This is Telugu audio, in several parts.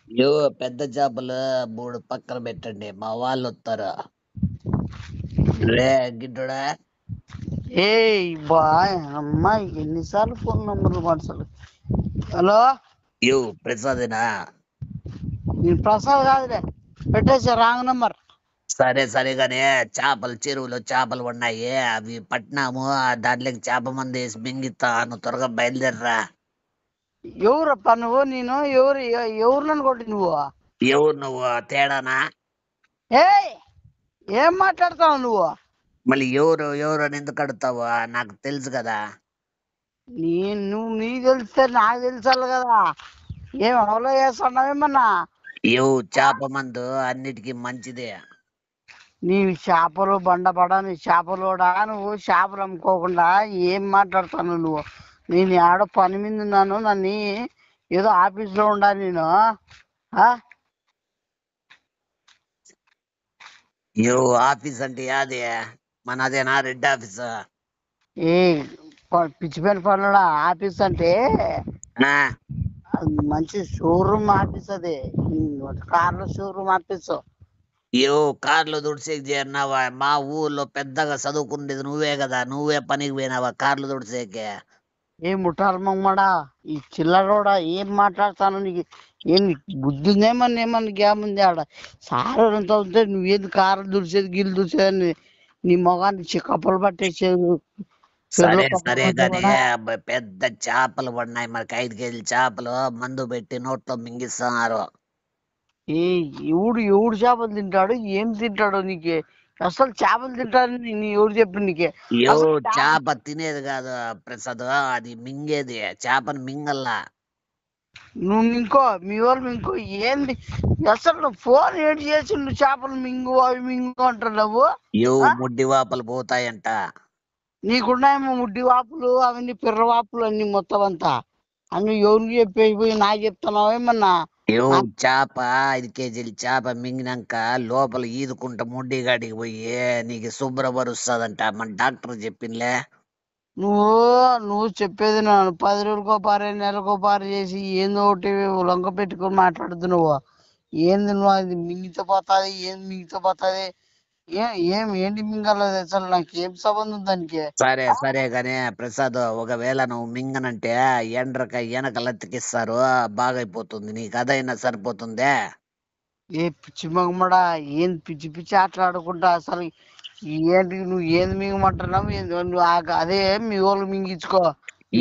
యో పెద్ద చేపలు 3 పక్కన పెట్టండి. మా వాళ్ళు వస్తారు. రే గిడ్డుడా. ఏయ్ బాయ్ అమ్మాయి ఎన్నిసార్లు ఫోన్ నంబర్లు మార్చాలి. హలో, యో ప్రసాదేనా? నేను ప్రసాద్ కాదులే, పెట్టేసా రాంగ్ నంబర్. సరే సరే గానీ చేపలు చెరువులో చేపలు ఉన్నాయి. అవి పట్టినాము. దాంట్లోకి చేప మంది వేసి మింగిస్తా. నువ్వు త్వరగా బయలుదేరరా. ఎవరప్పా నువ్వు? నేను ఎవరు నన్ను కొట్టి నువ్వు? ఎవరు నువ్వు? తేడానా? ఏయ్, ఏం మాట్లాడతావు నువ్వు? మళ్ళీ ఎవరు ఎవరు అని ఎందుకు అడుగుతావు? నాకు తెలుసు కదా. నువ్వు నీకు తెలిస్తే నాకు తెలుసాలి కదా. ఏం అవలో చేస్తున్నావేమన్నా? యో చేప మందు అన్నిటికీ మంచిదే. నీ చేపలు బండపడా, నీ చేపలోడా? నువ్వు చేపలు అమ్ముకోకుండా ఏం మాట్లాడతాను నువ్వు? నేను ఆడ పని మీద ఉన్నాను. నన్ను ఏదో ఆఫీస్లో ఉండాలి నేను. ఆ? యో ఆఫీస్ అంటే యాదే? మనదేనా రెడ్ ఆఫీస్? ఏ పిచ్చి పని పనుడా? ఆఫీస్ అంటే ఆ, అది మంచి షోరూమ్ ఆఫీస్. అది కార్ల షోరూమ్ ఆఫీస్. యో కార్లు తుడిసేకి చేరినావా? మా ఊర్లో పెద్దగా చదువుకునేది నువ్వే కదా. నువ్వే పనికి పోయినావా కార్లు తుడిసేకి? ఏ ముఠాలు మమ్మడా, ఈ చిల్లరోడా, ఏం మాట్లాడతాను నీకు? ఏం బుద్ధి ఉందేమన్నా? ఏమన్నా గ్యాప్ ఉంది ఆడ? సార్ అంతా ఉంటే నువ్వేది కారు దుడిచేది గిల్లు దుడిచేది? నీ మొగాన్ని చిక్కప్పలు పట్టేసేది. చెరువులో సరే సరే పట్టుకుంటే గాని కూడా పెద్ద చేపలు పడినాయి. మనకి 5 కేజీల చేపలు మందు పెట్టి నోట్లో మింగిస్తున్నారు. ఏ ఎవడు చేపలు తింటాడు? ఏం తింటాడు నీకు? అసలు చేపలు తింటాడని నీ ఎవరు చెప్పి నీకే? యో అసలు చేప తినేది కాదు ప్రసాద్, అది మింగేది. చేపను మింగల్లా. నువ్వు మింకో, మీ వాళ్ళు మింకో. ఏంది అసలు నువ్వు ఫోన్ ఏడు చేసి నువ్వు చేపలు మింగు అవి మింగు అంటున్నావు? యో ఆ? ముడ్డి వాపలు పోతాయంట. నీకున్నాయేమో ముడ్డి వాపులు, అవన్నీ పిర్ర వాపులు అన్ని మొత్తం అంతా. అన్ని ఎవరికి చెప్పేసి నాకు చెప్తున్నావు ఏమన్నా? యో చేప 5 కేజీల చేప మింగినాక లోపల ఈదుకుంటా ముడ్డి గాడికి పోయి నీకు శుభ్రపరుస్తుందంట. మన డాక్టర్ చెప్పిందిలే. నువ్వు నువ్వు చెప్పేది నేను 10 రోజులకో పారే, నెలకో పారే చేసి ఏందో ఒకటి లొంగ పెట్టుకొని మాట్లాడుతున్నావు. ఏంది నువ్వు? అది మింగితే పోతుంది, ఏంది మింగితే పోతుంది? ఏంటి మింగలేదు? అసలు నాకు ఏం సంబంధం దానికి? సరే సరే గానీ ప్రసాద్, ఒకవేళ నువ్వు మింగనంటే ఎండ్రకాయ వెనకలు అతికిస్తారు. బాగైపోతుంది. నీకు అదైనా సరిపోతుందే. ఏ పిచ్చి మగమడా, ఏం పిచ్చి పిచ్చి ఆటలాడుకుంటా అసలు? ఏంటి నువ్వు? ఏంది మింగమంటున్నావు? ఏంది నువ్వు? అదే మీ వాళ్ళు మింగించుకో.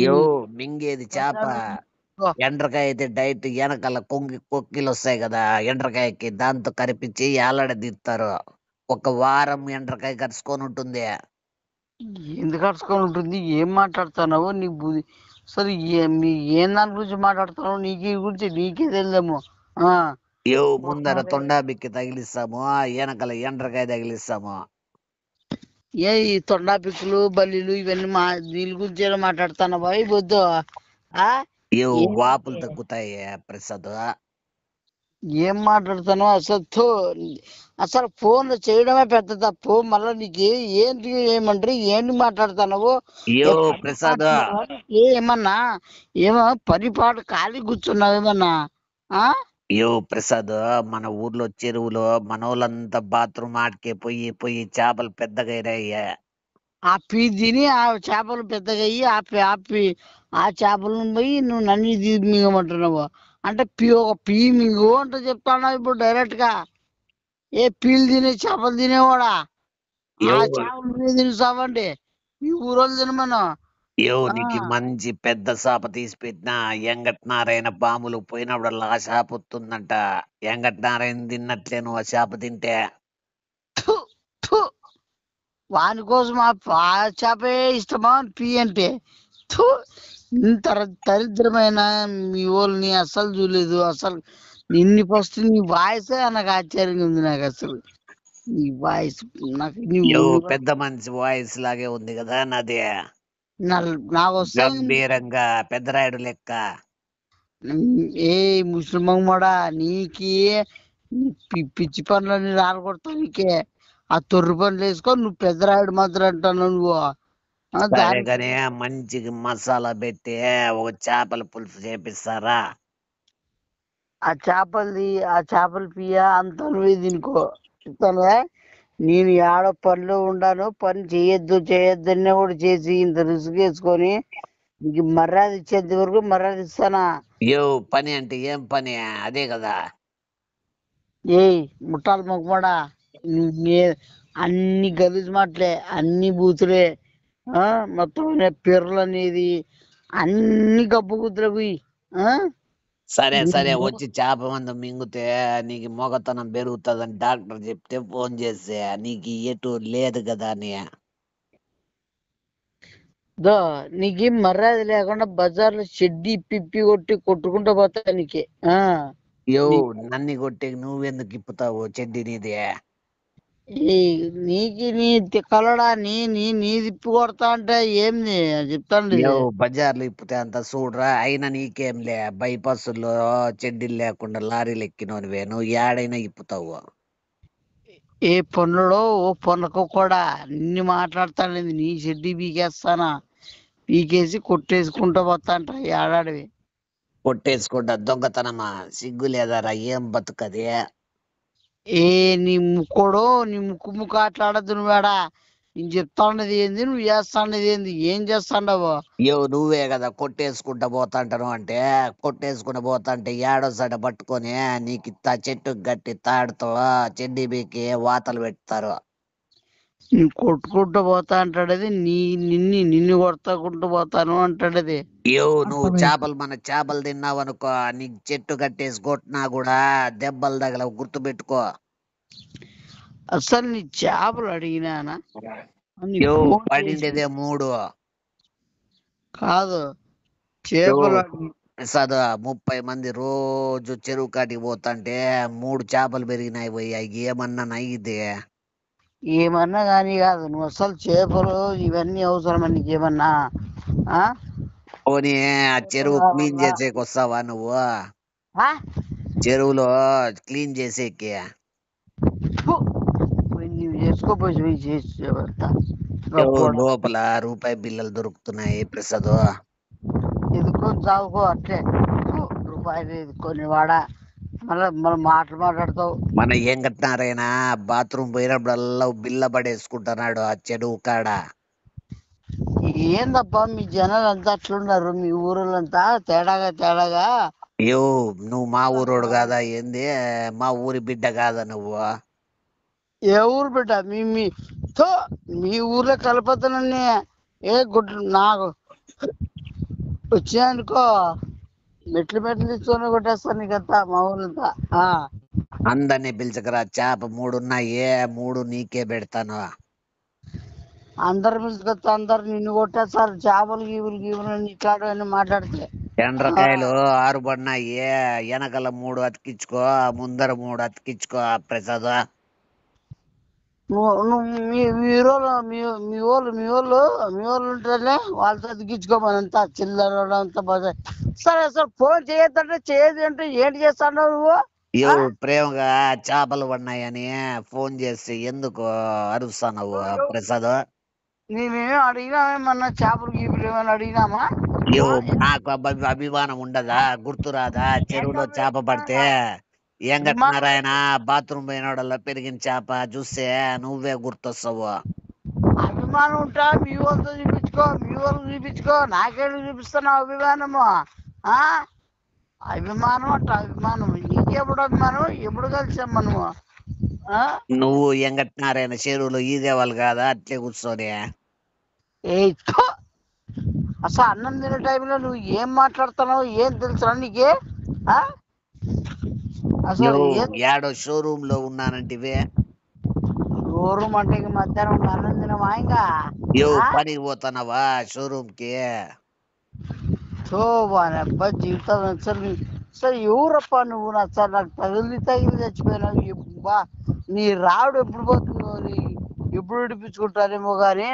యో మింగేది చేప. ఎండ్రకాయ అయితే డైట్ వెనకాల కొక్కిలు వస్తాయి కదా ఎండ్రకాయకి, దాంతో కరిపించి ఏలాడదీస్తారు. 1 వారం ఎండ్రకాయ కరుచుకొని ఉంటుంది. ఎందుకు అడుచుకొని ఉంటుంది? ఏం మాట్లాడుతున్నావు? నీ బుద్ధి అసలు ఏం దాని గురించి మాట్లాడుతున్నావు? నీకు ఈ గురించి నీకే తెలియదేమో. ఆ, యో ముందర తొండాబిక్కి తగిలిస్తాము, వెనకాల ఎండ్రకాయ తగిలిస్తాము. ఈ తొండా పిక్కులు బల్లీలు ఇవన్నీ దీని గురించి మాట్లాడుతున్నావా? వద్దు. ఆ? యో ఏంటి? వాపులు తగ్గుతాయి ప్రసాద్. ఏం మాట్లాడుతున్నావు అసలు? అసలు ఫోన్ చేయడమే పెద్ద తప్పు. మళ్ళీ నీకు ఏంటి ఏమంటారు? ఏంటి మాట్లాడుతున్నావు? యో ఏ పని పాట ప్రసాద్. లేదా నీకు? ఏమన్నా ఏమో పని పాట ఖాళీ కూర్చున్నావు ఏమన్నా? ఆ? యో ప్రసాద్, మన ఊర్లో చెరువులో మనోళ్ళంతా బాత్రూమ్ ఆటకే పోయి పోయి చేపలు పెద్దగా అయినాయి. ఆ పీ తిని ఆ చేపలు పెద్దగా అయ్యి ఆ చేపలను పోయి నువ్వు నన్ను ఇది మింగమంటున్నావు అంటే ఒక పీ మింగు అంటే చెప్తాను ఇప్పుడు డైరెక్ట్ గా. ఏ పీలు తినే చేపలు తినేవాడా? ఆ యో చేపలు మీద తినేసావండి ఈ ఊరోళ్ళు తినమను. యో ఆ, నీకు మంచి పెద్ద చేప తీసి పెట్టిన ఎంగట్ నారాయణ పాములు పోయినప్పుడల్లా ఆ చేప వస్తుందంట. ఎంగట్ నారాయణ తిన్నట్లే నువ్వు ఆ చేప తింటే. థు, థు. వాని కోసం ఆ చేపే ఇష్టమా పీ అంటే? థు. ఇంత దరిద్రమైన మీ వాళ్ళని అస్సలు చూడలేదు అసలు. నిన్ను ఫస్ట్ నీ వాయిసే నాకు ఆశ్చర్యంగా ఉంది. నాకు అసలు నీ వాయిస్, నాకు యో పెద్ద మనిషి వాయిస్ లాగే ఉంది కదా నాది. నాకు వస్తే గంభీరంగా పెద్దరాయుడు లెక్క. ఏ ముసలిమమ్మడా, నీకి పిచ్చి పనులన్నీ రాలగొడతా నీకే. ఆ తొర్రు పనులు వేసుకో. నువ్వు పెద్దరాయుడు మాత్రం అంటాను నువ్వు. సరే దానికి కానీ మంచిగా మసాలా పెట్టి ఒక చేపల పులుసు చేపిస్తారా? ఆ చేపలు పియ అంత నువ్వే తినుకో చెప్తానుగా. నేను ఏడ పనిలో ఉండాను, పని చేయొద్దు చేయొద్దన్న కూడా చేసి ఇంత రిస్క్ వేసుకొని ఇంక మర్యాద ఇచ్చేంత వరకు మర్యాద ఇస్తానా? యో పని అంటే ఏం పని? అదే కదా. ఏయ్ ముట్టాలు మొక్కమాడా, అన్ని గలీజ్ మాటలే, అన్ని బూతులే. మొత్తం పిర్రలు అనేది అన్ని గబ్బు కుదురవి. సరే సరే, వచ్చి చేప మందు మింగితే నీకు మొగతనం పెరుగుతుందని డాక్టర్ చెప్తే ఫోన్ చేస్తే నీకు ఎటు లేదు కదా అని. నీకు మర్యాద లేకుండా బజార్లో షెడ్డి పిప్పి కొట్టి కొట్టుకుంటూ పోతా నీకు. యో నన్ను కొట్టి నువ్వెందుకు ఇప్పుతావు చెడ్డి నీది? నీ తిక్కలడా, నీ తిప్పి కొడతా అంటే ఏంది చెప్తాండి. యో బజార్లో ఇప్పితే అంత చూడరా, అయినా నీకేంలే, బైపాసుల్లో చెడ్డీలు లేకుండా లారీలు ఎక్కినోనివే, నువ్వు ఏడైనా ఇప్పుతావు. ఏ పనులో ఓ పనులకు కూడా నిన్ను మాట్లాడతాను, నీ షెడ్డి పీకేస్తానా, పీకేసి కొట్టేసుకుంటూ పోతా అంట ఏడాడివి. కొట్టేసుకుంటా దొంగతనమా? సిగ్గు లేదారా? ఏం బతుకది? నీ ముక్కుడు, నీ ముక్కు ఆటలాడద్దు నువ్వేడా. నేను చెప్తాండది ఏంది, నువ్వు చేస్తాండది ఏంది, ఏం చేస్తాండవు? యో నువ్వే కదా కొట్టేసుకుంటా పోతాంటాను అంటే, కొట్టేసుకుంటా పోతాంటే ఏడోసాట పట్టుకొని నీకు చెట్టు గట్టి తాడుతో చెడ్డీ బీకి వాతలు పెడతారు. నేను కొట్టుకుంటూ పోతా అంటాడది, నిన్ను కొడతాకుంటూ పోతాను అంటాడది. యో నువ్వు మన చేపలు తిన్నావు అనుకో, నీకు చెట్టు కట్టేసి కొట్టినా కూడా దెబ్బలు తగలవు, గుర్తు పెట్టుకో. అసలు నీ చేపలు అడిగినానా? యో పడిండేదే 3 కాదు, చేపలు సదా 30 మంది రోజు చెరువు కాటికి పోతాంటే 3 చేపలు పెరిగినాయి పోయి, ఏమన్నా నయ్యిదే? ఏమన్నా కానీ కాదు, నువ్వు అసలు చేపలు ఇవన్నీ అవసరమా నీకేమన్నా? పోనీ ఆ చెరువు క్లీన్ చేసేకి వస్తావా నువ్వు? చెరువులో క్లీన్ చేసేకి నువ్వు చేసుకోపోయి చేసేవంతా లోపల రూపాయి బిల్లలు దొరుకుతున్నాయి ప్రసాద్. ఎదుకొని చావుకో అట్లే, రూపాయలు ఎదుకొని వాడా, మళ్ళీ మాట్లాడతావు. మన ఏం కట్టినారైనా బాత్రూమ్ పోయినప్పుడల్లా బిల్ల పడేసుకుంటున్నాడు ఆ చెరువు కాడ. ఏందబ్బా మీ జనాలు అంతా అట్లున్నారు, మీ ఊరోళ్ళంతా తేడాగా. అయ్యో నువ్వు మా ఊరోడు కాదా ఏంది? మా ఊరి బిడ్డ కాదా నువ్వు? ఏ ఊరు బిడ్డ? మీ ఊర్లో కలపతనని ఏ గుడ్లు నాకు వచ్చినాయనుకో, మెట్లు తీసుకొని కొట్టేస్తాను నీకంతా, మా ఊళ్ళంతా. అందరినీ పిలిచకరా, చేప 3 ఉన్నాయి, 3 నీకే పెడతాను. అందరు పిలుచుకొస్తా, అందరు నిన్ను కొట్టేస్తారు. చేపలు గీవులు ఇట్లాంటివన్నీ మాట్లాడితే. ఎండ్రకాయలు 6 పడినాయి, వెనకల 3 అతికించుకో, ముందర 3 అతికించుకో ప్రసాద్. నువ్వు మీ వాళ్ళు ఉంటారులే, వాళ్ళతో అతికించుకోమనంతా చిల్లర అంతా బాగా. సరే ఫోన్ చేయొద్దంటే చేయదు అంటే ఏంటి చేస్తాను నువ్వు? ప్రేమగా చేపలు పడినాయని ఫోన్ చేసి ఎందుకు అరుస్తున్నావు ప్రసాద్? నేనేం అడిగినామేమన్నా, చేపలు గీపులు ఏమైనా అడిగినామా? నాకు అభిమానం ఉండదా? గుర్తురాదా? చెరువులో చేప పడితే ఏం కట్టినారు ఆయన? బాత్రూమ్ పోయినోడల్లా పెరిగిన చేప చూస్తే నువ్వే గుర్తొస్తావు. అభిమానం ఉంటా మీ వాళ్ళతో చూపించుకో, నాకేళ్ళు చూపిస్తున్నావు అభిమానము? అభిమానం అంట, అభిమానం నీకెప్పుడు అభిమానం? ఎప్పుడు కలిసాం మనము? నువ్వు ఏం కట్టినారాయన చెరువులో ఈదేవాళ్ళు కాదా అట్లే కూర్చొని? అసలు అన్నం తినే టైంలో నువ్వు ఏం మాట్లాడుతున్నావు, ఏం తెలుసా నీకే? అసలు ఏడో షోరూమ్ లో ఉన్నానంటివే. షోరూమ్ అంటే ఇంక మధ్యాహ్నం అన్నం తినమా? ఇంకా పనికి పోతున్నావా షోరూమ్ కి? అబ్బా జీవితం అసలు ఎవరప్పా నువ్వు? అసలు నాకు తగిలి చచ్చిపోయినావు. నీ రావుడు ఎప్పుడు పోతుందో, ఎప్పుడు విడిపించుకుంటారేమో గాని.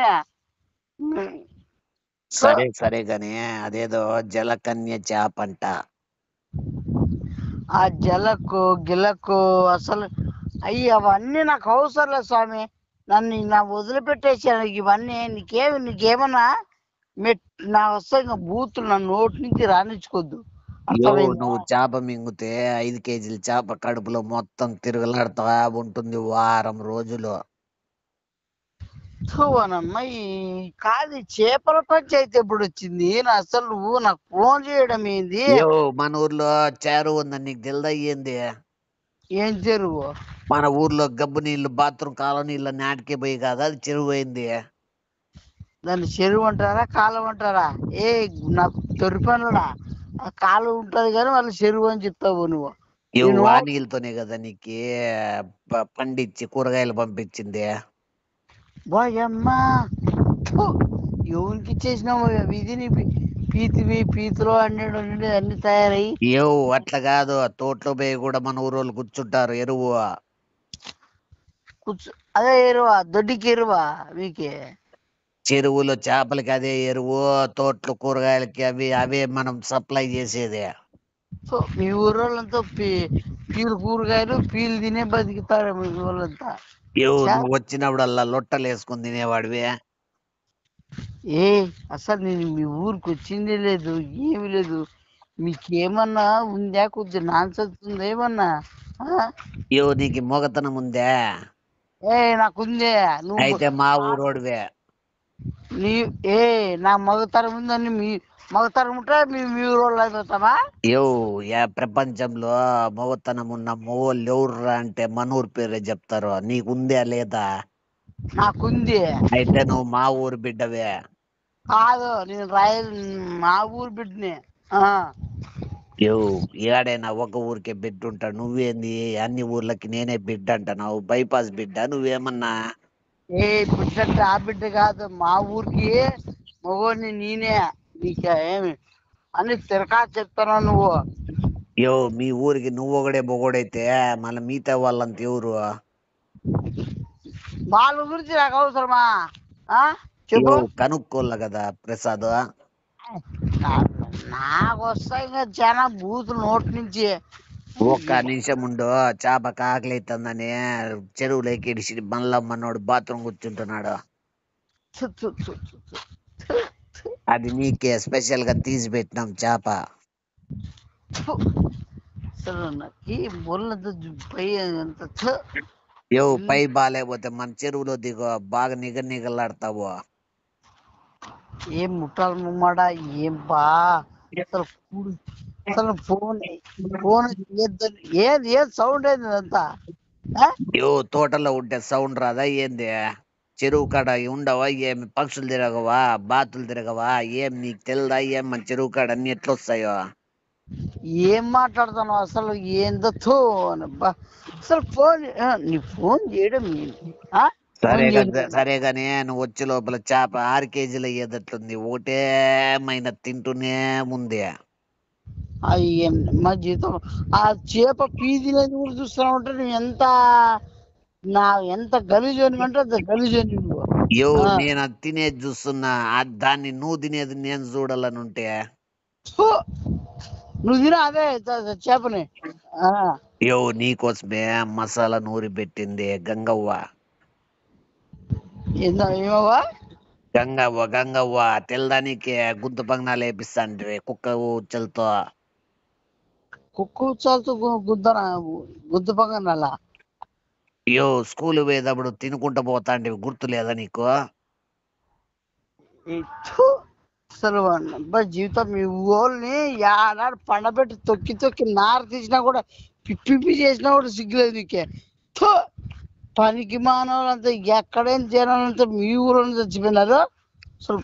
సరే గాని అదేదో జలకన్య చేప అంట. ఆ జలకు గిలకు అసలు అవన్నీ నాకు అవసరం లేదు స్వామి. నా వదిలిపెట్టేసాను ఇవన్నీ. నీకేమన్నా నా వస్తే ఇంకా బూతులు నా నోటి నుంచి రానిచ్చుకోద్దు. అర్థమైందా? నువ్వు చేప మింగితే 5 కేజీల చేప కడుపులో మొత్తం తిరగలాడుతా ఉంటుంది వారం రోజులు. అవునమ్మా కాదు, ఈ చేపల పంచాయతీ ఎప్పుడు వచ్చింది? అసలు నువ్వు నాకు ఫోన్ చేయడం ఏంది? మన ఊర్లో చెరువు ఉందని నీకు తెలుదా ఏంది? ఏం చెరువు? మన ఊర్లో గబ్బు నీళ్లు బాత్రూమ్ కాలువ నీళ్ళ నాటికే పోయి కదా అది చెరువు అయింది. దాన్ని చెరువు అంటారా కాలువ అంటారా? ఏ నాకు తొరిపనుడా, ఆ కాలువ ఉంటది కానీ వాళ్ళు చెరువు అని చెప్తావు నువ్వు. నేను ఆ నీళ్ళతోనే కదా నీకు పండించి కూరగాయలు పంపించింది. బాయమ్మా ఎవరికి ఇచ్చేసినావు విధిని? పీతులో అన్ని తయారయ్యి అట్లా కాదు, తోటలో పోయి కూడా మన ఊరోళ్ళు కూర్చుంటారు ఎరువు. కూర్చో. అదే ఎరువా? దొడ్డికి ఎరువా మీకే? చెరువులో చేపలకి అదే ఎరువు, తోటలో కూరగాయలకి అవే మనం సప్లై చేసేది. సో మీ ఊరోళ్ళంతా పీలు కూరగాయలు పీలు తినే బతుకుతారు మీ ఊళ్ళంతా. నువ్వు వచ్చినప్పుడల్లా లొట్టలు వేసుకుని తినేవాడివి. ఏ అసలు నేను మీ ఊరికి వచ్చిందే లేదు, ఏమి లేదు. మీకేమన్నా ఉందా? కొద్దిగా నాన్సెన్స్ ఉందా ఏమన్నా? నీకు మొగతనం ఉందే? నాకుందే. నువ్వు అయితే మా ఊరోడివే. నీ నా మగతరం ఉందని మీ మగతరం ఉంటే మీ ఊరోళ్ళు అయిపోతామా? ప్రపంచంలో మొగతనం ఉన్న మొగోళ్ళు ఎవర్రా అంటే మన ఊరు పేరే చెప్తారు. నీకుందే లేదా? నాకుంది. అయితే నువ్వు మా ఊరు బిడ్డవే. కాదు, నేను మా ఊరు బిడ్డని. ఏడైనా ఒక ఊరికే బిడ్డ ఉంటాడు, నువ్వేంది అన్ని ఊర్లకి నేనే బిడ్డ అంటున్నావు? బైపాస్ బిడ్డ నువ్వేమన్నా? బిడ్డ అంటే ఆ బిడ్డ కాదు, మా ఊరికి మగోడిని నేనే. నీకేమి అని తిరకా చెప్తాను నువ్వు? మీ ఊరికి నువ్వు ఒకడే మొగోడైతే మళ్ళీ మిగతా వాళ్ళంతా ఎవరు? వాళ్ళ గురించి నాకు అవసరమా? చెప్పు. కనుక్కోవాలి కదా ప్రసాద్. నాకు వస్తాయి ఇంకా చాలా బూతులు నోటి నుంచి. ఒక్క నిమిషం ఉండు, చేప ఆకలి అవుతుందని చెరువులోకి ఇడిచి మళ్ళా మనోడు బాత్రూమ్ కూర్చుంటున్నాడు. థు, థు, థు, థు, థు. అది నీకే స్పెషల్ గా తీసి పెట్టినాం చేప. అసలు నాకు ఈ బొల్లంతా పై అంత పై బాగాలేకపోతే మన చెరువులో దిగో, బాగా నిగలాడతావు. ఏం ముట్టాలి ముమ్మాడా? ఏం బా అసలు అసలు ఫోన్ ఫోన్ ఏది సౌండ్ ఏంది ఇదంతా? తోటలో ఉంటే సౌండ్ రాదా ఏంది? చెరువు కాడ ఉండవా ఏమి? పక్షులు తిరగవా? బాతులు తిరగవా? ఏం నీకు తెలుదా ఏం మన చెరువు కాడ అన్ని ఎట్లా వస్తాయో? ఏం మాట్లాడుతున్నావు అసలు? ఏందో అసలు ఫోన్ నీ ఫోన్ చేయడం ఏంటి? సరే గాని నువ్వు వచ్చే లోపల చేప 6 కేజీలు అయ్యేటట్లుంది. ఒకటే మైన తింటూనే ఉంది. మా జీవితం ఆ చేప పీదిలేదు కూడా చూస్తా ఉంటే నువ్వు ఎంత గలీజోని అంటే అంత గలీజోని నువ్వు. నేను అది తినేది చూస్తున్నా, దాన్ని నువ్వు తినేది నేను చూడాలని ఉంటే. నువ్వు తిన అదే చేపని. నీకోసమే మసాలా నూరి పెట్టింది గంగవ్వ. ఏమవ్వా? గంగవ్వ తెల్లదానికి గుంత పంగనాలు వేపిస్తాండ్రి కుక్క ఉచ్చలతో. కుక్క ఉచ్చాలతో గుద్ద పక్కన స్కూల్ పోయేటప్పుడు తినుకుంటా పోతాండి, గుర్తు లేదా నీకు? అసలు జీవితం మీ ఊళ్ళని ఏడాడు పండబెట్టి తొక్కి తొక్కి నార తీసినా కూడా పిప్పి చేసినా కూడా సిగ్గులేదు నీకే. పనికి మానవులంతా ఎక్కడేం జనాలంతా మీ ఊళ్ళో చచ్చిపోయినారు అసలు.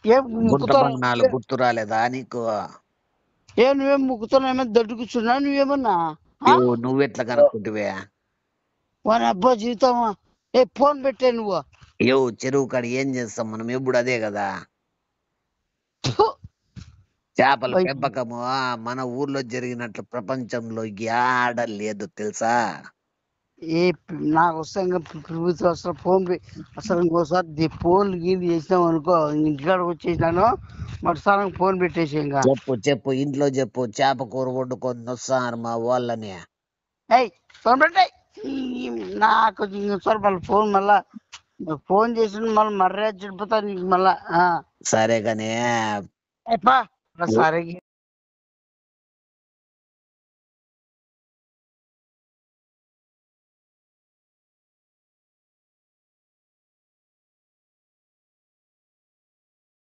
ఏం ముక్కుతావు? గుర్తు రాలేదా నీకు? నువ్వేం ముక్కుతావు? ఏమైనా దడ్డు కూర్చున్నా నువ్వేమన్నా? నువ్వెట్లా కనుక్కుంటువే? వాని అబ్బా జీవితమా! ఫోన్ పెట్టే నువ్వు. చెరువు కాడ ఏం చేస్తాం మనం ఎప్పుడు అదే కదా. చేపల పెంపకము మన ఊర్లో జరిగినట్లు ప్రపంచంలో యాడ లేదు తెలుసా? నాకు వస్తే ఇంకా ప్రభుత్వం అసలు అసలు ఇంకోసారి ఫోన్ గీలు చేసినాం అనుకో, ఇంటికాడకు వచ్చేసినాను మరోసారి ఫోన్ పెట్టేసి ఇంకా. చెప్పు ఇంట్లో చెప్పు, చేప కూర వండుకొని వస్తున్నారు మా వాళ్ళని. ఫోన్ పెట్టాయి నాకు ఇంకోసారి మళ్ళీ ఫోన్ చేసి మళ్ళీ మర్యాద చెడిపోతా నీకు మళ్ళా. సరే గాని సరే